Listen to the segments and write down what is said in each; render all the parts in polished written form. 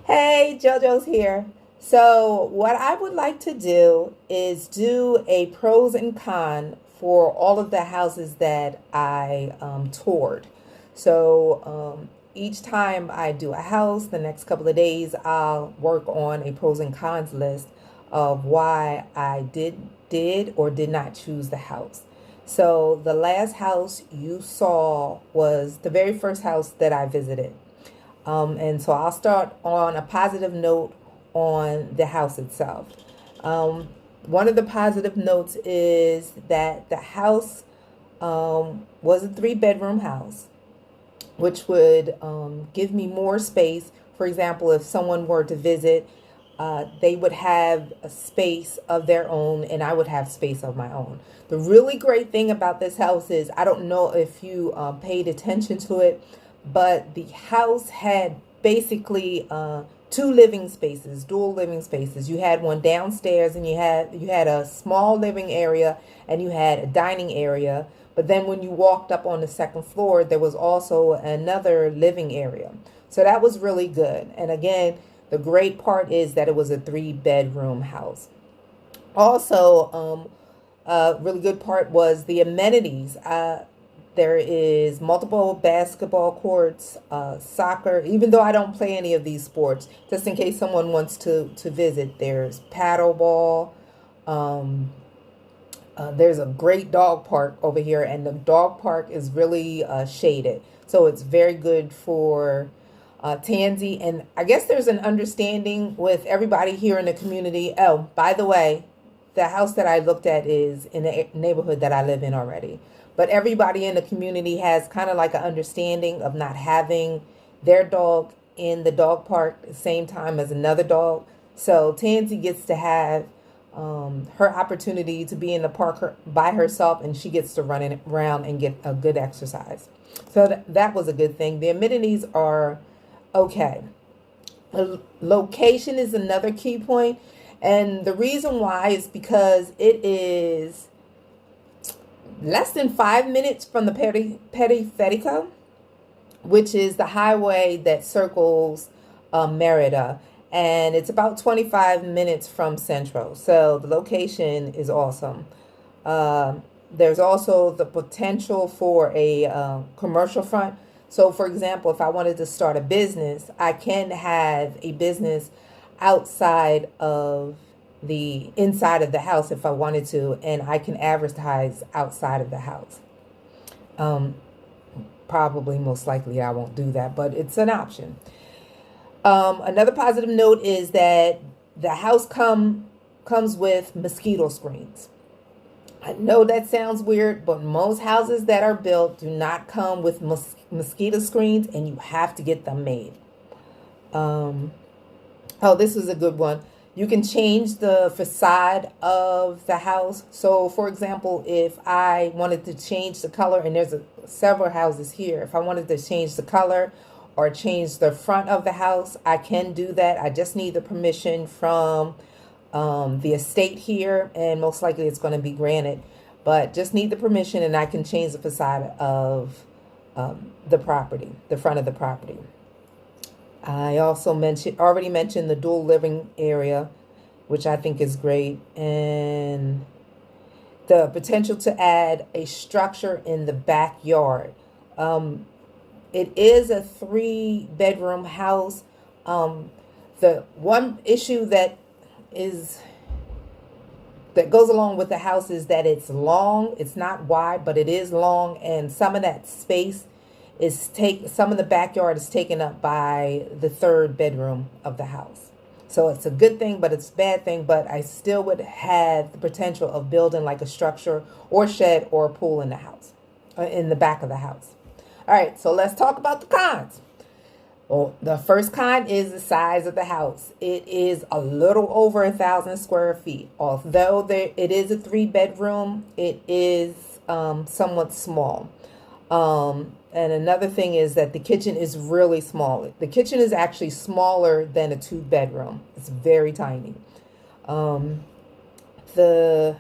Hey, JoJo's here. So, what I would like to do is do a pros and con for all of the houses that I toured. Each time I do a house, the next couple of days, I'll work on a pros and cons list of why I did or did not choose the house. So, the last house you saw was the very first house that I visited. And so I'll start on a positive note on the house itself. Um, One of the positive notes is that the house was a three-bedroom house, which would give me more space. For example, if someone were to visit, they would have a space of their own, and I would have space of my own. The really great thing about this house is I don't know if you paid attention to it, but the house had basically two living spaces, dual living spaces. You had one downstairs, and you had a small living area, and you had a dining area. But then when you walked up on the second floor, there was also another living area. So that was really good. And again, the great part is that it was a three-bedroom house. Also, a really good part was the amenities. There is multiple basketball courts, soccer. Even though I don't play any of these sports, just in case someone wants to visit, there's paddleball. Um, there's a great dog park over here, and the dog park is really shaded, so it's very good for Tansy. And I guess there's an understanding with everybody here in the community. Oh, by the way, the house that I looked at is in the neighborhood that I live in already. But everybody in the community has kind of like an understanding of not having their dog in the dog park at the same time as another dog. So Tansy gets to have her opportunity to be in the park by herself, and she gets to run around and get a good exercise. So that was a good thing. The amenities are okay. Location is another key point, and the reason why is because it is less than 5 minutes from the Periférico, which is the highway that circles Merida, and it's about 25 minutes from Central. So the location is awesome. There's also the potential for a commercial front. So, for example, if I wanted to start a business, I can have a business outside of the inside of the house if I wanted to, and I can advertise outside of the house. Um, Probably, most likely, I won't do that, but it's an option. Another positive note is that the house comes with mosquito screens. I know that sounds weird, but most houses that are built do not come with mosquito screens, and you have to get them made. Um, oh, this is a good one. You can change the facade of the house. So, for example, if I wanted to change the color, and there's several houses here, if I wanted to change the color or change the front of the house, I can do that. I just need the permission from the estate here, and most likely it's going to be granted. But just need the permission, and I can change the facade of the property, the front of the property. I also already mentioned the dual living area, which I think is great, and the potential to add a structure in the backyard. Um, it is a three-bedroom house. The one issue is that goes along with the house is that it's long. It's not wide, but it is long, and some of that space some of the backyard is taken up by the third bedroom of the house. So it's a good thing, but it's a bad thing. But I still would have the potential of building like a structure or shed or a pool in the house, in the back of the house. All right, so let's talk about the cons. Well, the first con is the size of the house. It is a little over 1,000 square feet. Although it is a three-bedroom, it is somewhat small. And another thing is that the kitchen is really small. The kitchen is actually smaller than a two-bedroom. It's very tiny. Um, the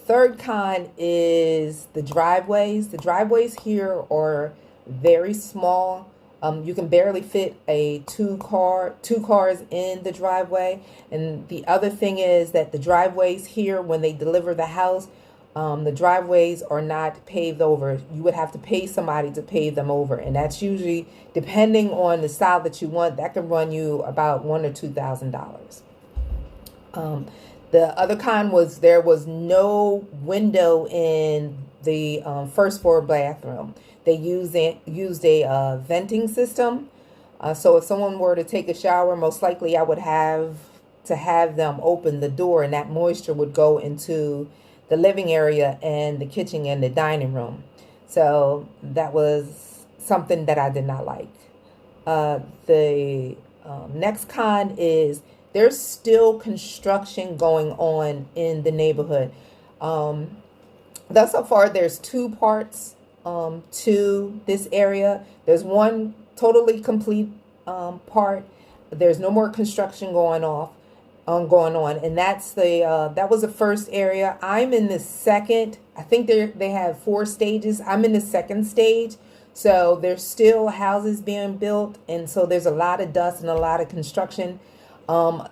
third con is the driveways. The driveways here are very small. You can barely fit a two cars in the driveway. And the other thing is that the driveways here, when they deliver the house, the driveways are not paved over. You would have to pay somebody to pave them over, and that's usually, depending on the style that you want, that can run you about $1,000 or $2,000. The other con was there was no window in the first floor bathroom. They used a venting system. So if someone were to take a shower, most likely I would have to have them open the door, and that moisture would go into the living area and the kitchen and the dining room. So that was something that I did not like. The next con is there's still construction going on in the neighborhood. Thus so far, there's two parts to this area. There's one totally complete part. There's no more construction going on, and that's that was the first area. I'm in the second. I think they have 4 stages. I'm in the second stage. So there's still houses being built, and so there's a lot of dust and a lot of construction.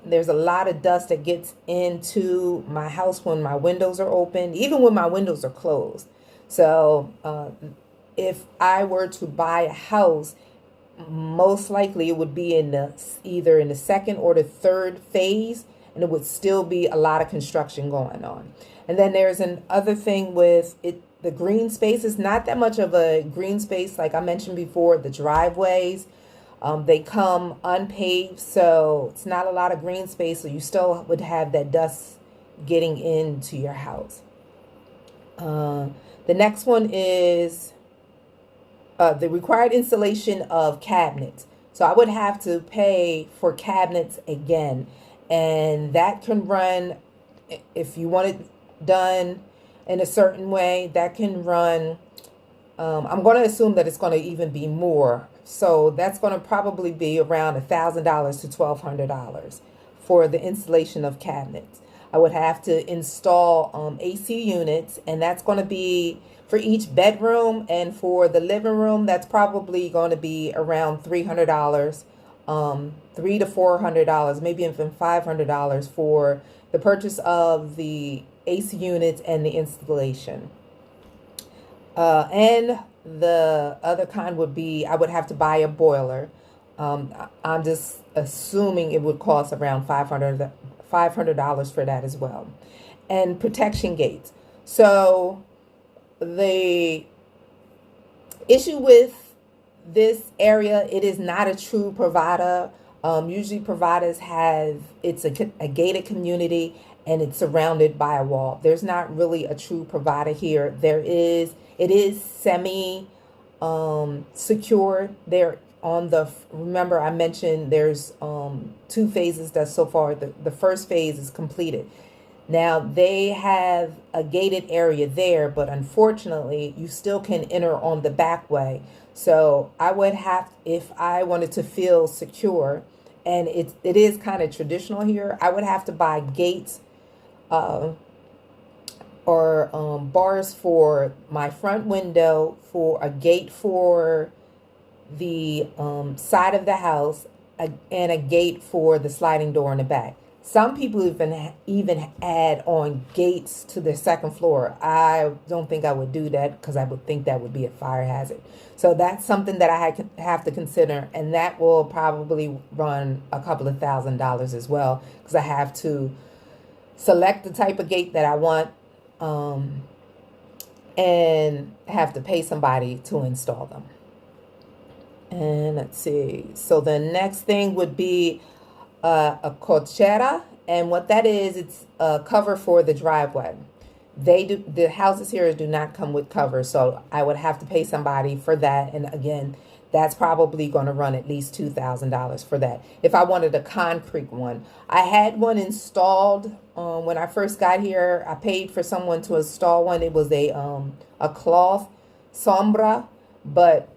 There's a lot of dust that gets into my house when my windows are open, even when my windows are closed. So if I were to buy a house, most likely it would be either in the second or the third phase, and it would still be a lot of construction going on. And then there's another thing with it. The green space is not that much of a green space. Like I mentioned before, the driveways, they come unpaved, so it's not a lot of green space. So you still would have that dust getting into your house. The next one is the required installation of cabinets. So I would have to pay for cabinets again, and that can run, if you want it done in a certain way, that can run, I'm going to assume that it's going to even be more. So that's going to probably be around $1,000 to $1,200 for the installation of cabinets. I would have to install AC units, and that's going to be for each bedroom, and for the living room, that's probably going to be around $300, $300 to $400, maybe even $500 for the purchase of the AC units and the installation. And the other kind would be I would have to buy a boiler. I'm just assuming it would cost around $500 for that as well. And protection gates. So the issue with this area, it is not a true provider. Usually providers it's a gated community, and it's surrounded by a wall. There's not really a true provider here. It is semi secure. Remember I mentioned there's 2 phases that so far the first phase is completed. Now they have a gated area there, but unfortunately you still can enter on the back way. So I would have, if I wanted to feel secure, and it is kind of traditional here, I would have to buy gates or bars for my front window, for a gate for the side of the house, and a gate for the sliding door in the back. Some people even add on gates to the second floor. I don't think I would do that, because I would think that would be a fire hazard. So that's something that I have to consider, and that will probably run a couple of $1,000s as well, because I have to select the type of gate that I want, and have to pay somebody to install them. And let's see. So the next thing would be a cochera, and what that is, it's a cover for the driveway. The houses here do not come with covers, so I would have to pay somebody for that. And again, that's probably going to run at least $2,000 for that. If I wanted a concrete one, I had one installed when I first got here. I paid for someone to install one. It was a cloth sombra, but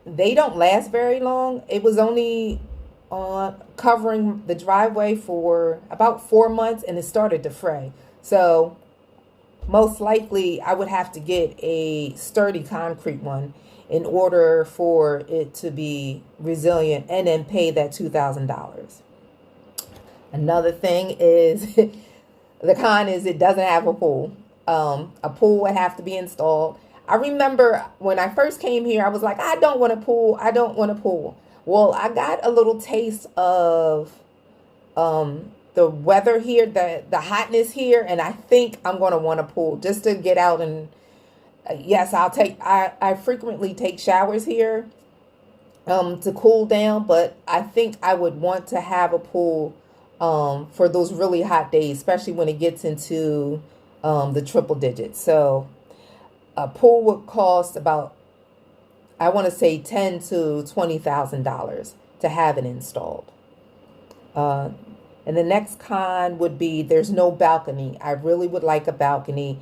they don't last very long. It was only covering the driveway for about 4 months, and it started to fray. So most likely I would have to get a sturdy concrete one. in order for it to be resilient, and then pay that $2,000. Another thing is the con is it doesn't have a pool. A pool would have to be installed. I remember when I first came here, I was like, I don't want a pool. I don't want a pool. Well, I got a little taste of the weather here, the hotness here, and I think I'm going to want a pool just to get out and yes, I frequently take showers here to cool down, but I think I would want to have a pool for those really hot days, especially when it gets into the triple digits. So a pool would cost about, I want to say $10,000 to $20,000 to have it installed. And the next con would be there's no balcony. I really would like a balcony.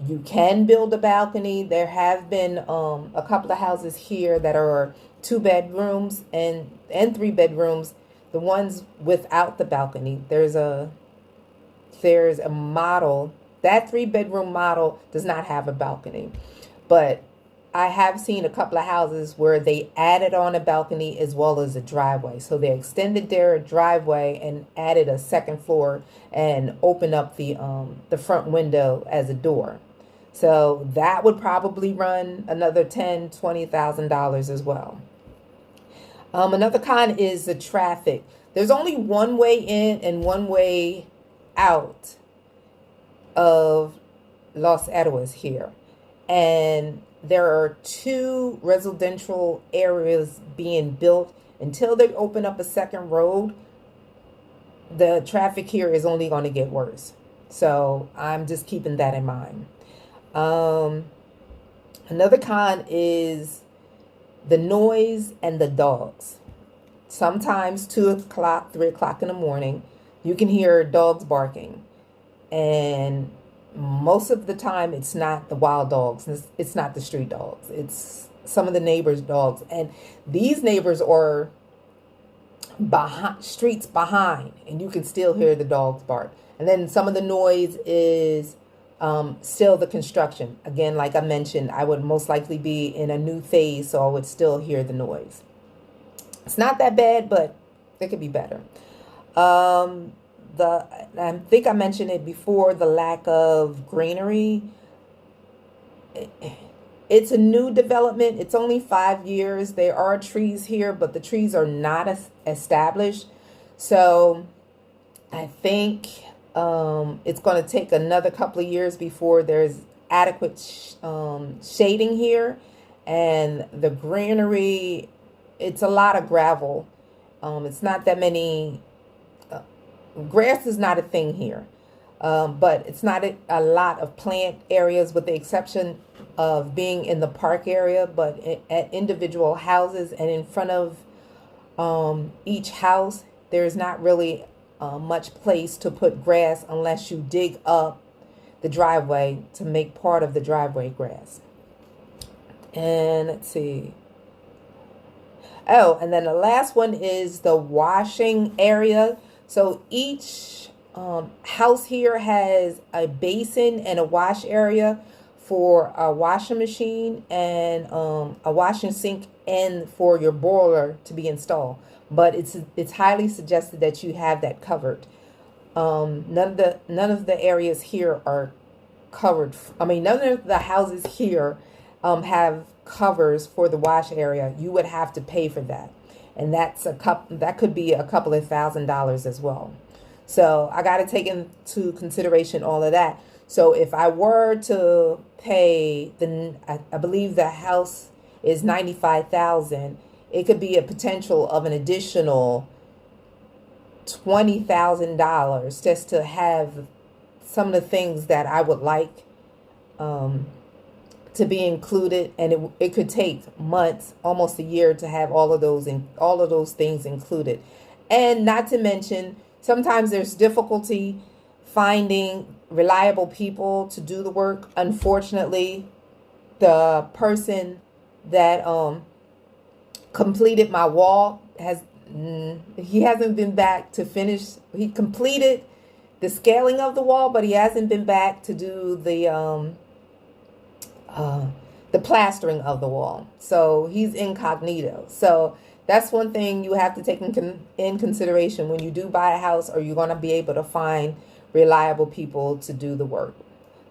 You can build a balcony. There have been a couple of houses here that are 2 bedrooms and 3 bedrooms. The ones without the balcony, there's a model. That 3-bedroom model does not have a balcony, but I have seen a couple of houses where they added on a balcony as well as a driveway. So they extended their driveway and added a second floor and opened up the front window as a door. So that would probably run another $10,000, $20,000 as well. Another con is the traffic. There's only one way in and one way out of Los Angeles here. And there are 2 residential areas being built. Until they open up a second road, the traffic here is only going to get worse. So I'm just keeping that in mind. Another con is the noise and the dogs. Sometimes 2 o'clock, 3 o'clock in the morning, you can hear dogs barking. And most of the time, it's not the wild dogs. It's not the street dogs. It's some of the neighbors' dogs. And these neighbors are streets behind, and you can still hear the dogs bark. And then some of the noise is still the construction. Again, like I mentioned, I would most likely be in a new phase, so I would still hear the noise. It's not that bad, but it could be better. I think I mentioned it before, the lack of greenery. It's a new development. It's only 5 years. There are trees here, but the trees are not established. So I think it's going to take another couple of years before there's adequate shading here. And the greenery, it's a lot of gravel. It's not that many. Grass is not a thing here, but it's not a lot of plant areas with the exception of being in the park area, but at individual houses and in front of each house, there's not really much place to put grass unless you dig up the driveway to make part of the driveway grass. And let's see. Oh, and then the last one is the washing area. So each house here has a basin and a wash area for a washing machine and a washing sink and for your boiler to be installed. But it's highly suggested that you have that covered. None of the areas here are covered. I mean, none of the houses here have covers for the wash area. You would have to pay for that. And that could be a couple of $1,000s as well. So I got to take into consideration all of that. So if I were to pay I believe the house is $95,000, it could be a potential of an additional $20,000 just to have some of the things that I would like to be included, and it could take months, almost a year, to have all of those things included. And not to mention, sometimes there's difficulty finding reliable people to do the work. Unfortunately, the person that completed my wall he hasn't been back to finish. He completed the scaling of the wall, but he hasn't been back to do the the plastering of the wall. So he's incognito. So that's one thing you have to take in consideration when you do buy a house, or you're going to be able to find reliable people to do the work.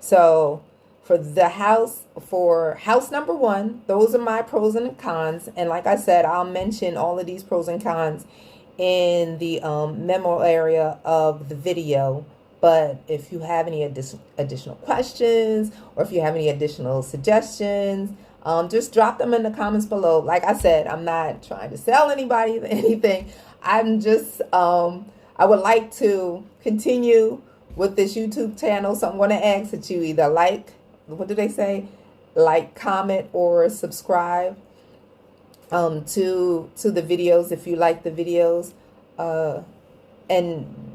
So for house number one, those are my pros and cons. And like I said, I'll mention all of these pros and cons in the memo area of the video. But if you have any additional questions, or if you have any additional suggestions, just drop them in the comments below. Like I said, I'm not trying to sell anybody anything. I'm just, I would like to continue with this YouTube channel. So I'm going to ask that you either like, what do they say? Like, comment, or subscribe to the videos if you like the videos. And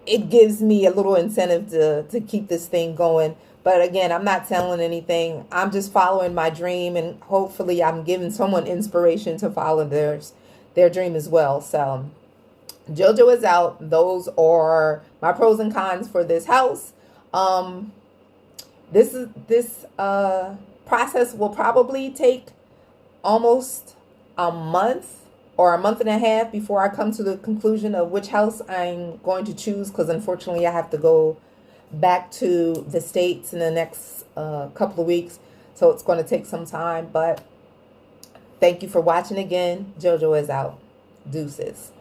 it gives me a little incentive to keep this thing going. But again, I'm not selling anything. I'm just following my dream, and hopefully I'm giving someone inspiration to follow their dream as well. So JoJo is out. Those are my pros and cons for this house. This process will probably take almost a month or a month and a half before I come to the conclusion of which house I'm going to choose, because unfortunately I have to go back to the States in the next couple of weeks. So it's going to take some time. But thank you for watching again. JoJo is out. Deuces.